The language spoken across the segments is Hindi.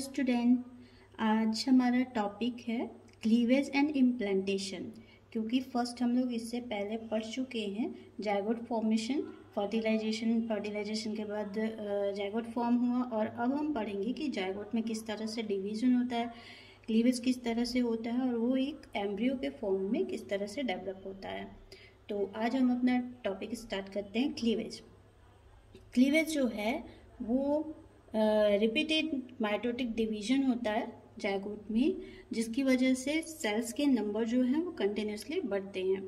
स्टूडेंट, आज हमारा टॉपिक है क्लीवेज एंड इम्प्लांटेशन। क्योंकि फर्स्ट हम लोग इससे पहले पढ़ चुके हैं जाइगोट फॉर्मेशन, फर्टिलाइजेशन के बाद जाइगोट फॉर्म हुआ, और अब हम पढ़ेंगे कि जाइगोट में किस तरह से डिवीजन होता है, क्लीवेज किस तरह से होता है और वो एक एम्ब्रियो के फॉर्म में किस तरह से डेवलप होता है। तो आज हम अपना टॉपिक स्टार्ट करते हैं क्लीवेज। क्लीवेज जो है वो रिपीटेड माइटोटिक डिवीजन होता है जाइगोट में, जिसकी वजह से सेल्स के नंबर जो हैं वो कंटिन्यूसली बढ़ते हैं।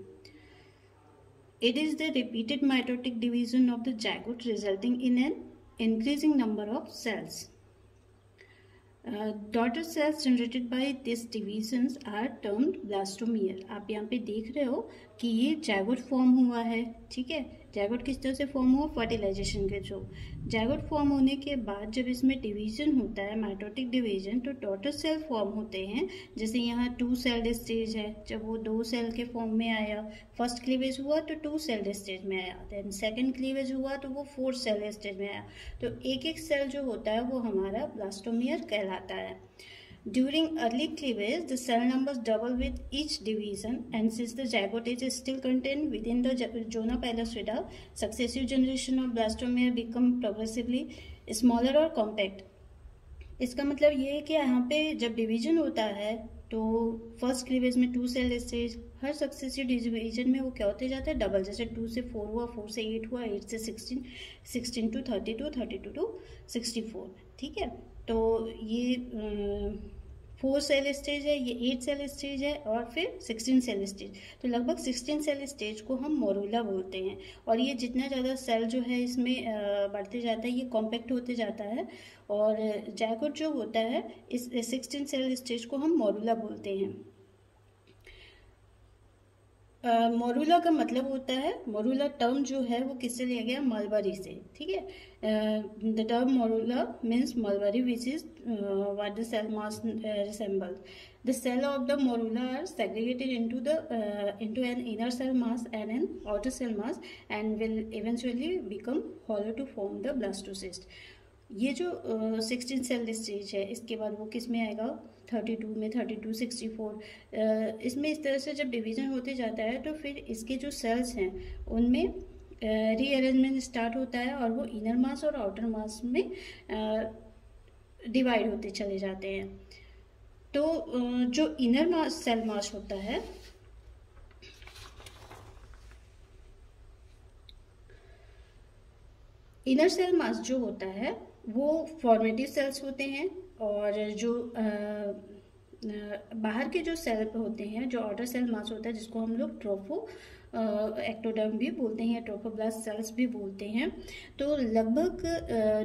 It is the repeated mitotic division of the zygote resulting in an increasing number of cells. Daughter cells generated by this divisions are termed blastomere. आप यहाँ पे देख रहे हो कि ये जाइगोट फॉर्म हुआ है, ठीक है। जाइगोट किस तरह से फॉर्म हुआ? फर्टिलाइजेशन के थ्रू। जाइगोट फॉर्म होने के बाद जब इसमें डिवीजन होता है, माइटोटिक डिवीजन, तो डॉटर सेल फॉर्म होते हैं। जैसे यहाँ 2 सेल्ड स्टेज है, जब वो 2 सेल के फॉर्म में आया, फर्स्ट क्लीवेज हुआ तो 2 सेल्ड स्टेज में आया, देन सेकेंड क्लीवेज हुआ तो वो 4 सेल स्टेज में आया। तो एक एक सेल जो होता है वो हमारा ब्लास्टोमियर कहलाता है। During early cleavage, the cell numbers double with each division, and since the zygote is still contained within the zona pellucida, successive generation of blastomere become progressively smaller or compact. इसका मतलब ये है कि यहाँ पे जब डिवीजन होता है तो फर्स्ट क्लीवेज में 2 सेल स्टेज, हर सक्सेसिव डिवीजन में वो क्या होते जाता है? डबल। जैसे 2 से 4 हुआ, 4 से 8 हुआ, 8 से 16, 16 to 32, 32 to 64, ठीक है। तो ये 4 सेल स्टेज है, ये 8 सेल स्टेज है, और फिर 16 सेल स्टेज। तो लगभग 16 सेल स्टेज को हम मोरूला बोलते हैं। और ये जितना ज़्यादा सेल जो है इसमें बढ़ते जाता है, ये कॉम्पैक्ट होते जाता है, और जाइगोट जो होता है इस 16 सेल स्टेज को हम मोरूला बोलते हैं। मोरूला का मतलब होता है, मोरूला टर्म जो है वो किससे लिया गया? मलबरी से, ठीक है। The term morula means mulberry which is what the cell mass resembles. The cell of the morula are segregated into an inner cell mass and an outer cell mass and will eventually become hollow to form the blastocyst. ये जो 16 सेल स्टेज है, इसके बाद वो किस में आएगा? 32 में, 32, 64। इसमें इस तरह से जब डिवीजन होते जाता है तो फिर इसके जो सेल्स हैं उनमें रीअरेंजमेंट स्टार्ट होता है, और वो इनर मास और आउटर मास में डिवाइड होते चले जाते हैं। तो जो इनर मास सेल मास होता है, इनर सेल मास जो होता है वो फॉर्मेटिव सेल्स होते हैं, और जो बाहर के जो सेल होते हैं, जो आउटर सेल मास होता है, जिसको हम लोग ट्रोफो एक्टोडर्म भी बोलते हैं, ट्रोफोब्लास्ट सेल्स भी बोलते हैं। तो लगभग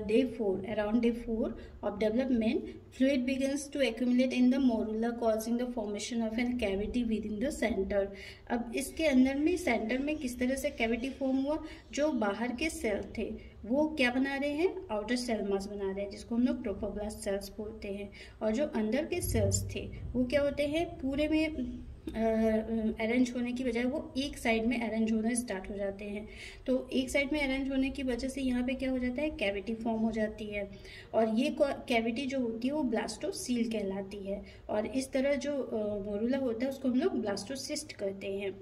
day 4, around day 4 of development, fluid begins to accumulate in the morula causing the formation of an cavity within the centre. अब इसके अंदर में, सेंटर में किस तरह से कैविटी फॉर्म हुआ? जो बाहर के सेल थे वो क्या बना रहे हैं? आउटर सेल मास बना रहे हैं, जिसको हम लोग ट्रोफोब्लास्ट सेल्स बोलते हैं। और जो अंदर के सेल्स थे वो क्या होते हैं? पूरे में अरेंज होने की बजाय वो एक साइड में अरेंज होना स्टार्ट हो जाते हैं। तो एक साइड में अरेंज होने की वजह से यहाँ पे क्या हो जाता है? कैविटी फॉर्म हो जाती है, और ये कैविटी जो होती है वो ब्लास्टोसील कहलाती है। और इस तरह जो मोरूला होता है उसको हम लोग ब्लास्टोसिस्ट कहते हैं।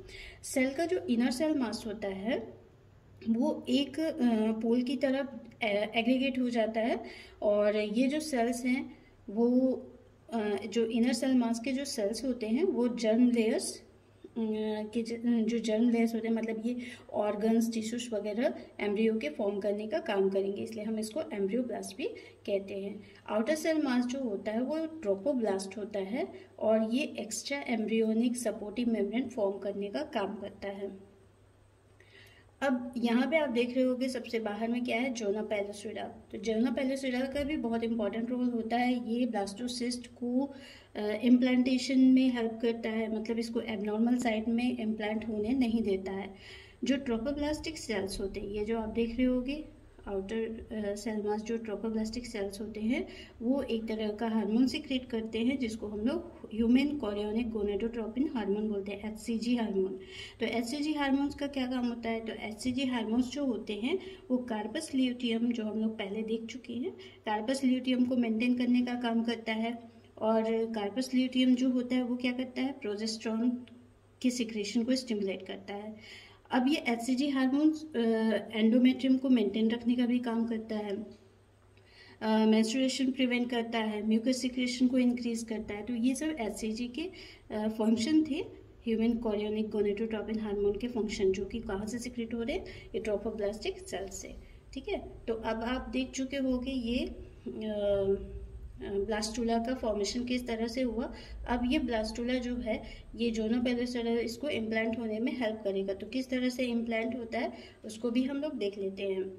सेल का जो इनर सेल मास होता है वो एक पोल की तरफ एग्रीगेट हो जाता है, और ये जो सेल्स हैं वो जो इनर सेल मास के जो सेल्स होते हैं वो जर्म लेयर्स के जो जर्म लेयर्स होते हैं, मतलब ये ऑर्गन्स, टिश्यूज वगैरह एम्ब्रियो के फॉर्म करने का काम करेंगे, इसलिए हम इसको एम्ब्रियोब्लास्ट भी कहते हैं। आउटर सेल मास जो होता है वो ट्रोपोब्लास्ट होता है, और ये extra embryonic supportive membrane form करने का काम करता है। अब यहाँ पे आप देख रहे होगे सबसे बाहर में क्या है? Zona pellucida. तो जोना पेलुसिडा का भी बहुत इंपॉर्टेंट रोल होता है। ये ब्लास्टोसिस्ट को इम्प्लांटेशन में हेल्प करता है, मतलब इसको एबनॉर्मल साइट में इम्प्लांट होने नहीं देता है। जो ट्रोफोब्लास्टिक सेल्स होते हैं, ये जो आप देख रहे होगे आउटर सेल मास जो ट्रोफोब्लास्टिक सेल्स होते हैं वो एक तरह का हार्मोन सिक्रेट करते हैं जिसको हम लोग ह्यूमन कोरियोनिक गोनेडोट्रोपिन हार्मोन बोलते हैं, HCG हार्मोन। तो HCG हार्मोन्स का क्या काम होता है? तो HCG हार्मोन्स जो होते हैं वो कार्पस ल्यूटियम, जो हम लोग पहले देख चुके हैं, कार्पस ल्यूटियम को मेंटेन करने का काम करता है। और कार्पस ल्यूटियम जो होता है वो क्या करता है? प्रोजेस्टेरोन की सिक्रेशन को स्टिमुलेट करता है। अब ये HCG हार्मोन्स एंडोमेट्रियम को मेंटेन रखने का भी काम करता है, मेंस्ट्रुएशन प्रिवेंट करता है, म्यूकस सिक्रेशन को इंक्रीज करता है। तो ये सब HCG के फंक्शन थे, ह्यूमन कोरियोनिक गोनेडोट्रोपिन हार्मोन के फंक्शन, जो कि कहाँ से सिक्रेट हो रहे हैं? ये ट्रोफोब्लास्टिक सेल से। ठीक है, तो अब आप देख चुके होंगे ये ब्लास्टुला का फॉर्मेशन किस तरह से हुआ। अब ये ब्लास्टुला जो है ये जोनो पेलोसेरा इसको इम्प्लांट होने में हेल्प करेगा। तो किस तरह से इम्प्लांट होता है उसको भी हम लोग देख लेते हैं।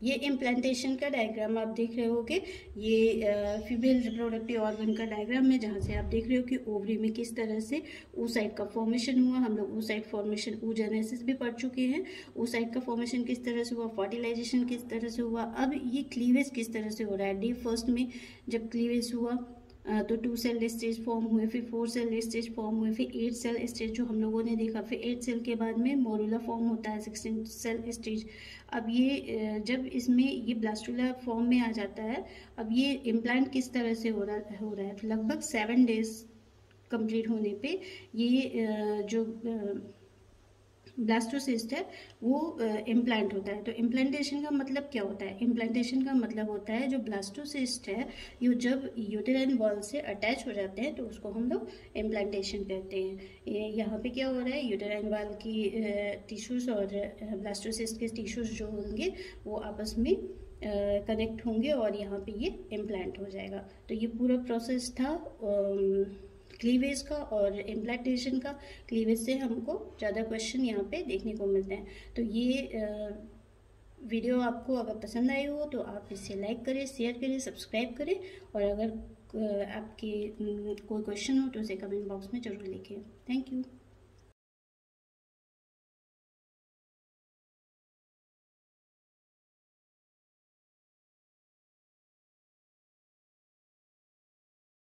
ये इम्प्लांटेशन का डायग्राम आप देख रहे होगे, ये फीमेल रिप्रोडक्टिव ऑर्गन का डायग्राम है, जहाँ से आप देख रहे हो कि ओवरी में किस तरह से oocyte का फॉर्मेशन हुआ। हम लोग oocyte फॉर्मेशन, oogenesis भी पढ़ चुके हैं। oocyte का फॉर्मेशन किस तरह से हुआ, फर्टिलाइजेशन किस तरह से हुआ, अब ये क्लीवेज किस तरह से हो रहा है। डे फर्स्ट में जब क्लीवेज हुआ तो 2 सेल स्टेज फॉर्म हुए, फिर 4 सेल स्टेज फॉर्म हुए, फिर 8 सेल स्टेज जो हम लोगों ने देखा, फिर 8 सेल के बाद में मोरुला फॉर्म होता है, 16 सेल स्टेज। अब ये जब इसमें ये ब्लास्टुला फॉर्म में आ जाता है, अब ये इम्प्लांट किस तरह से हो रहा है, लगभग 7 डेज कंप्लीट होने पे ये जो ब्लास्टोसिस्ट है वो इम्प्लांट होता है। तो इम्प्लांटेशन का मतलब क्या होता है? इम्प्लांटेशन का मतलब होता है जो ब्लास्टोसिस्ट है ये जब यूटेराइन वॉल से अटैच हो जाते हैं तो उसको हम लोग इम्प्लांटेशन कहते हैं। यहाँ पे क्या हो रहा है, यूटेराइन वॉल की टिश्यूज और ब्लास्टोसिस्ट के टिश्यूज जो होंगे वो आपस में कनेक्ट होंगे और यहाँ पे ये इम्प्लांट हो जाएगा। तो ये पूरा प्रोसेस था क्लीवेज का और इम्प्लांटेशन का। क्लीवेज से हमको ज़्यादा क्वेश्चन यहाँ पे देखने को मिलते हैं। तो ये वीडियो आपको अगर पसंद आई हो तो आप इसे लाइक करें, शेयर करें, सब्सक्राइब करें, और अगर आपके कोई क्वेश्चन हो तो उसे कमेंट बॉक्स में ज़रूर लिखें। Thank you.